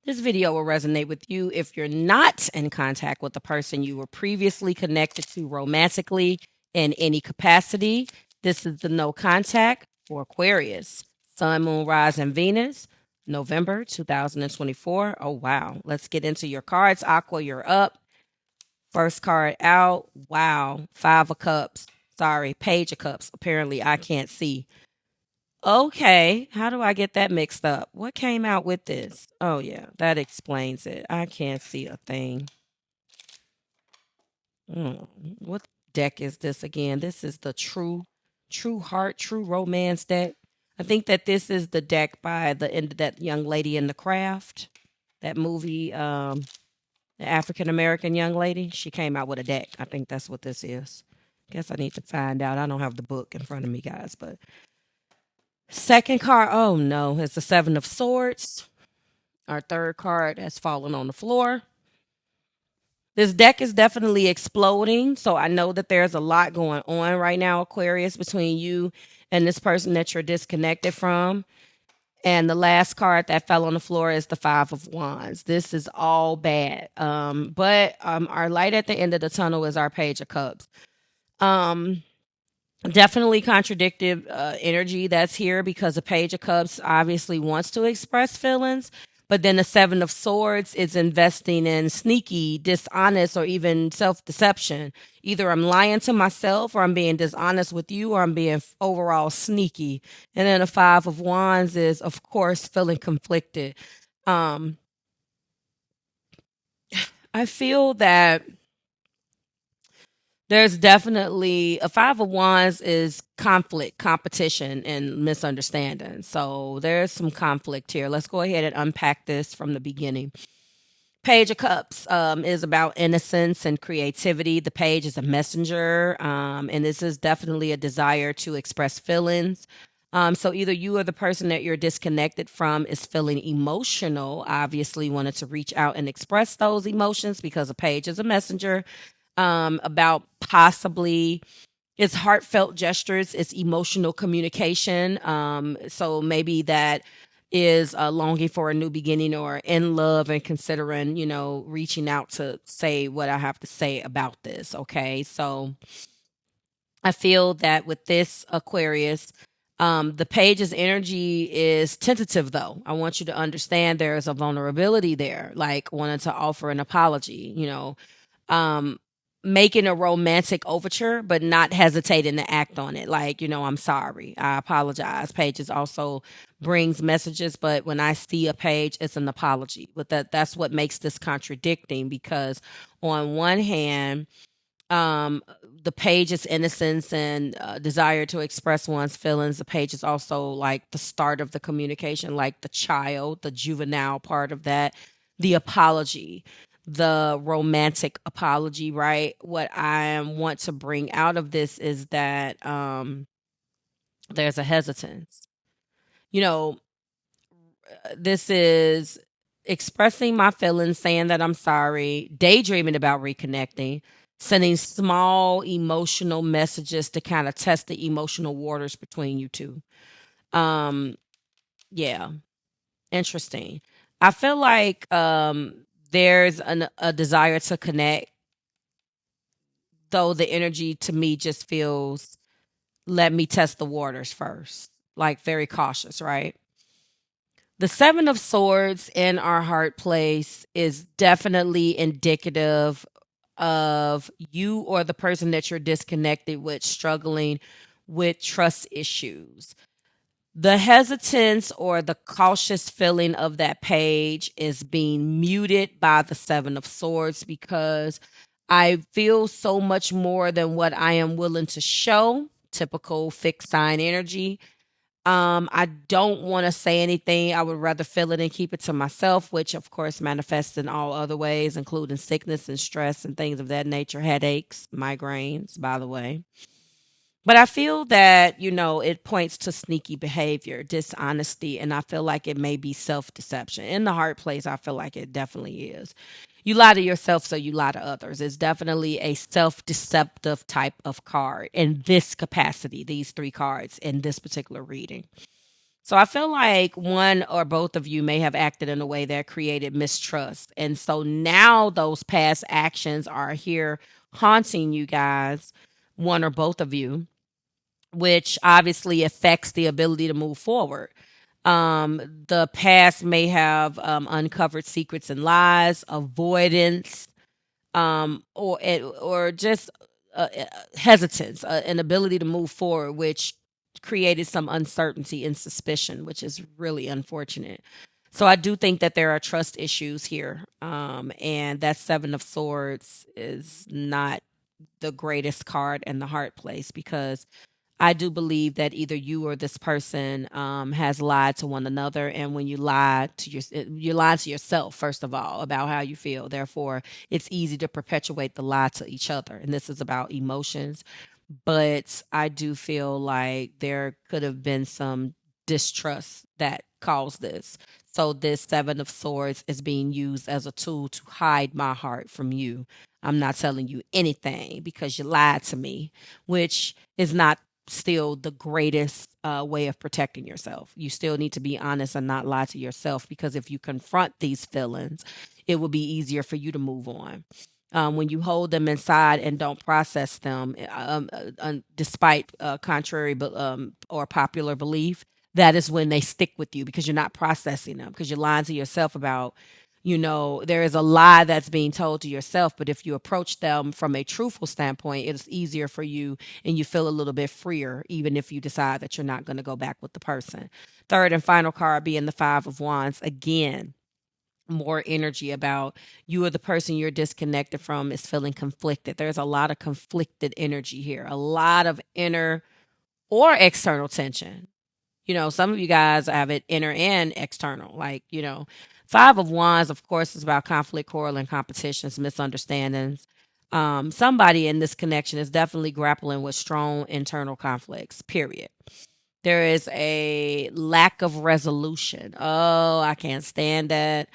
This video will resonate with you if you're not in contact with the person you were previously connected to romantically in any capacity. This is the no contact for Aquarius. Sun, Moon, Rise, and Venus, November 2024. Oh, wow. Let's get into your cards. Aqua, you're up. First card out. Wow. Five of Cups. Sorry, Page of Cups. Apparently, I can't see. Okay, how do I get that mixed up? What came out with this? Oh yeah, that explains it. I can't see a thing. What deck is this again? This is the True Heart, True Romance deck. I think that this is the deck by the end of that young lady in The Craft, that movie, the African American young lady. She came out with a deck. I think that's what this is. Guess I need to find out. I don't have the book in front of me, guys, but second card, oh no, it's the Seven of Swords. Our third card has fallen on the floor. This deck is definitely exploding. So I know that there's a lot going on right now, Aquarius, between you and this person that you're disconnected from. And the last card that fell on the floor is the Five of Wands. This is all bad. But our light at the end of the tunnel is our Page of Cups. Definitely contradictive energy that's here because the Page of Cups obviously wants to express feelings, but then the Seven of Swords is investing in sneaky, dishonest, or even self-deception. Either I'm lying to myself, or I'm being dishonest with you, or I'm being overall sneaky. And then the Five of Wands is, of course, feeling conflicted. Um, I feel that there's definitely a Five of Wands is conflict, competition, and misunderstanding. So there's some conflict here. Let's go ahead and unpack this from the beginning. Page of Cups is about innocence and creativity. The page is a messenger, and this is definitely a desire to express feelings. So either you or the person that you're disconnected from is feeling emotional, obviously wanted to reach out and express those emotions because a page is a messenger, about possibly it's heartfelt gestures, it's emotional communication. So maybe that is a longing for a new beginning or in love and considering, reaching out to say what I have to say about this. Okay. So I feel that with this Aquarius, the page's energy is tentative, though. I want you to understand there is a vulnerability there, like wanting to offer an apology, um, making a romantic overture, but not hesitating to act on it. Like, I'm sorry. I apologize. Pages also brings messages, but when I see a page, it's an apology. But that's what makes this contradicting because on one hand, um the page is innocence and desire to express one's feelings. The page is also like the start of the communication, like the child, the juvenile part of that, the apology, the romantic apology, right? What I want to bring out of this is that there's a hesitance. You know, this is expressing my feelings, saying that I'm sorry, daydreaming about reconnecting, sending small emotional messages to kind of test the emotional waters between you two. Um, yeah, interesting. I feel like there's a desire to connect, though the energy to me just feels let me test the waters first, like very cautious, right? The Seven of Swords in our heart place is definitely indicative of you or the person that you're disconnected with struggling with trust issues. The hesitance or the cautious feeling of that page is being muted by the Seven of Swords because I feel so much more than what I am willing to show. Typical fixed sign energy. I don't want to say anything. I would rather feel it and keep it to myself, which of course manifests in all other ways, including sickness and stress and things of that nature, headaches, migraines, by the way. But I feel that, it points to sneaky behavior, dishonesty, and I feel like it may be self deception. In the heart place, I feel like it definitely is. You lie to yourself, so you lie to others. It's definitely a self deceptive type of card in this capacity, these three cards in this particular reading. So I feel like one or both of you may have acted in a way that created mistrust. And so now those past actions are here haunting you guys, one or both of you, which obviously affects the ability to move forward. The past may have uncovered secrets and lies, avoidance, or just hesitance, an ability to move forward, which created some uncertainty and suspicion, which is really unfortunate. So I do think that there are trust issues here, and that Seven of Swords is not the greatest card in the heart place, because I do believe that either you or this person has lied to one another, and when you lie to you lie to yourself first of all about how you feel. Therefore, it's easy to perpetuate the lie to each other, and this is about emotions. But I do feel like there could have been some distrust that caused this. So this Seven of Swords is being used as a tool to hide my heart from you. I'm not telling you anything because you lied to me, which is not still the greatest way of protecting yourself. You still need to be honest and not lie to yourself, because if you confront these feelings, it will be easier for you to move on. When you hold them inside and don't process them, despite contrary or popular belief, that is when they stick with you, because you're not processing them, because you're lying to yourself about, there is a lie that's being told to yourself. But if you approach them from a truthful standpoint, it's easier for you, and you feel a little bit freer, even if you decide that you're not going to go back with the person. Third and final card being the Five of Wands. Again, more energy about you or the person you're disconnected from is feeling conflicted. There's a lot of conflicted energy here, a lot of inner or external tension. Some of you guys have it inner and external. Five of Wands, of course, is about conflict, quarrel, and competitions, misunderstandings. Somebody in this connection is definitely grappling with strong internal conflicts, period. There is a lack of resolution. Oh, I can't stand that.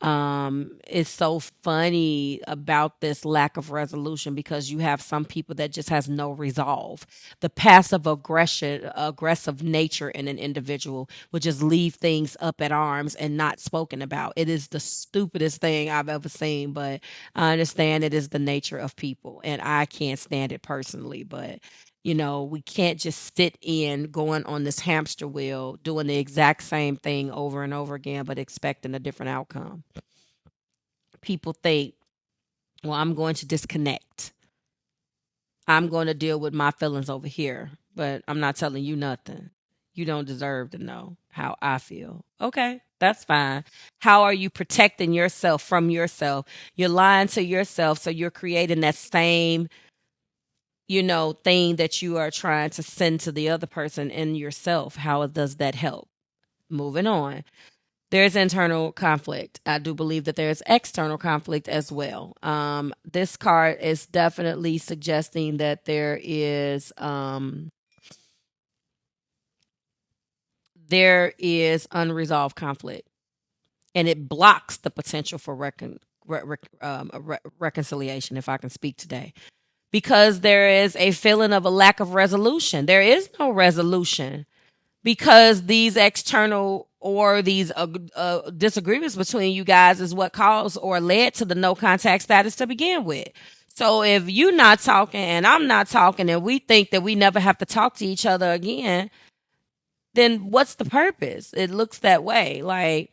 It's so funny about this lack of resolution, because you have some people that just has no resolve. The passive aggressive nature in an individual would just leave things up at arms and not spoken about. It is the stupidest thing I've ever seen, but I understand it is the nature of people, and I can't stand it personally. But we can't just sit in going on this hamster wheel doing the exact same thing over and over again, but expecting a different outcome. People think, well, I'm going to disconnect. I'm going to deal with my feelings over here, but I'm not telling you nothing. You don't deserve to know how I feel. Okay, that's fine. How are you protecting yourself from yourself? You're lying to yourself, so you're creating that same thing that you are trying to send to the other person in yourself. How does that help? Moving on. There's internal conflict. I do believe that there's external conflict as well. This card is definitely suggesting that there is unresolved conflict, and it blocks the potential for reconciliation, if I can speak today, because there is a feeling of a lack of resolution. There is no resolution, because these external or these disagreements between you guys is what caused or led to the no contact status to begin with. So if you're not talking and I'm not talking, and we think that we never have to talk to each other again, then what's the purpose? It looks that way. Like,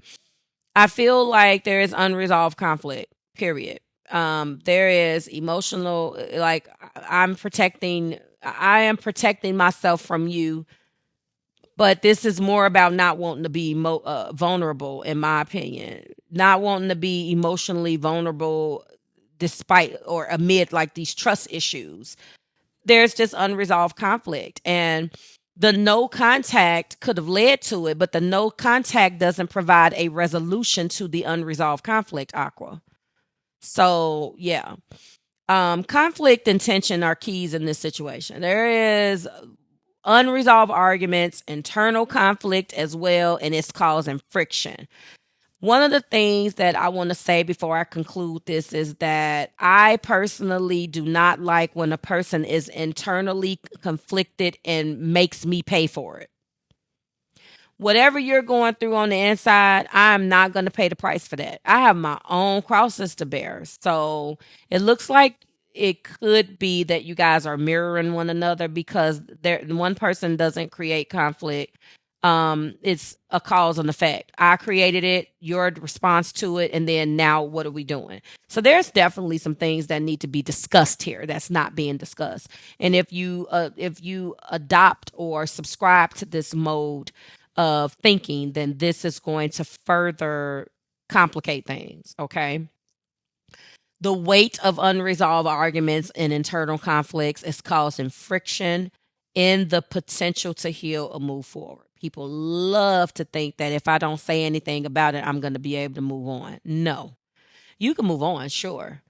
I feel like there is unresolved conflict, period. There is emotional, like, I am protecting myself from you, but this is more about not wanting to be vulnerable, in my opinion. Not wanting to be emotionally vulnerable despite or amid like these trust issues. There's just unresolved conflict. And the no contact could have led to it, but the no contact doesn't provide a resolution to the unresolved conflict, Aqua. So, yeah. Conflict and tension are keys in this situation. There is unresolved arguments, internal conflict as well, and it's causing friction. One of the things that I want to say before I conclude this is that I personally do not like when a person is internally conflicted and makes me pay for it. whatever you're going through on the inside, I'm not going to pay the price for that. I have my own crosses to bear. So it looks like it could be that you guys are mirroring one another, because one person doesn't create conflict. It's a cause and effect. I created it, your response to it, and then now what are we doing? So there's definitely some things that need to be discussed here that's not being discussed. And if you adopt or subscribe to this mode of thinking, then this is going to further complicate things. Okay. The weight of unresolved arguments and internal conflicts is causing friction in the potential to heal or move forward. People love to think that if I don't say anything about it, I'm going to be able to move on. No, you can move on, sure,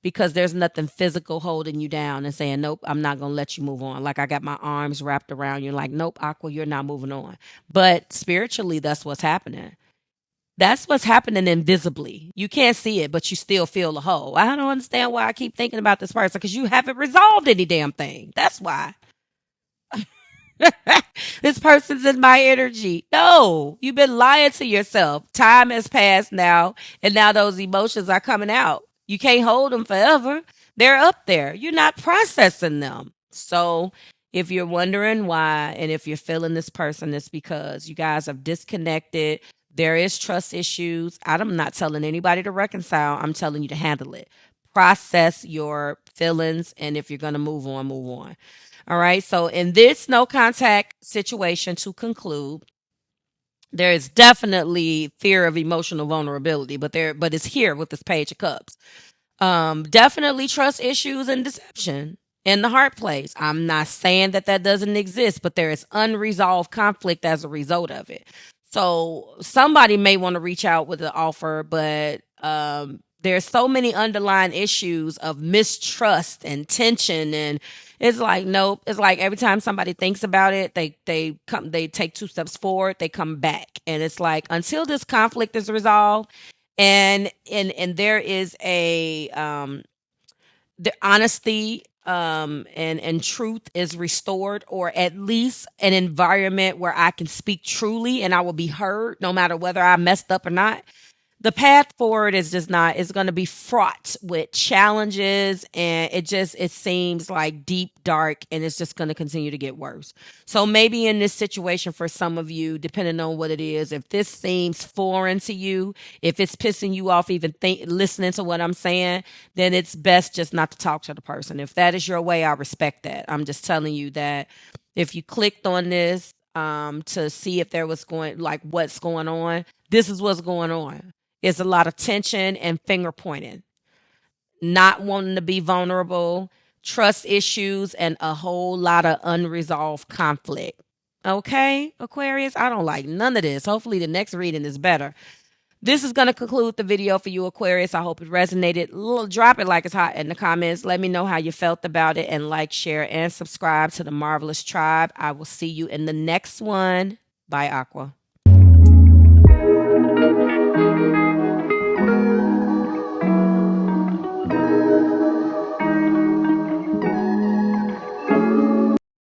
because there's nothing physical holding you down and saying, nope, I'm not going to let you move on. Like I got my arms wrapped around you, like, nope, Aqua, you're not moving on. But spiritually, that's what's happening. That's what's happening invisibly. You can't see it, but you still feel the hole. I don't understand why I keep thinking about this person, because you haven't resolved any damn thing. That's why. This person's in my energy. No, you've been lying to yourself. Time has passed now, and now those emotions are coming out. You can't hold them forever. They're up there. You're not processing them. So if you're wondering why, and if you're feeling this person, it's because you guys have disconnected. There is trust issues. I'm not telling anybody to reconcile. I'm telling you to handle it. Process your feelings, and if you're going to move on, move on. All right. So in this no contact situation, to conclude, there is definitely fear of emotional vulnerability, but it's here with this Page of Cups. Definitely trust issues and deception in the heart place. I'm not saying that doesn't exist, but there is unresolved conflict as a result of it. So somebody may want to reach out with an offer, but there's so many underlying issues of mistrust and tension, and it's like, nope. It's like every time somebody thinks about it, they take 2 steps forward, they come back, and it's like until this conflict is resolved, and there is a the honesty and truth is restored, or at least an environment where I can speak truly and I will be heard no matter whether I messed up or not. The path forward is just not, it's going to be fraught with challenges, and it seems like deep, dark, and it's just going to continue to get worse. So maybe in this situation for some of you, depending on what it is, if this seems foreign to you, if it's pissing you off even listening to what I'm saying, then it's best just not to talk to the person. If that is your way, I respect that. I'm just telling you that if you clicked on this to see if there was what's going on, this is what's going on. It's a lot of tension and finger pointing, not wanting to be vulnerable, trust issues, and a whole lot of unresolved conflict. Okay, Aquarius, I don't like none of this. Hopefully the next reading is better. This is going to conclude the video for you, Aquarius. I hope it resonated. Drop it like it's hot in the comments. Let me know how you felt about it, and like, share, and subscribe to the Marvelous Tribe. I will see you in the next one. Bye, Aqua.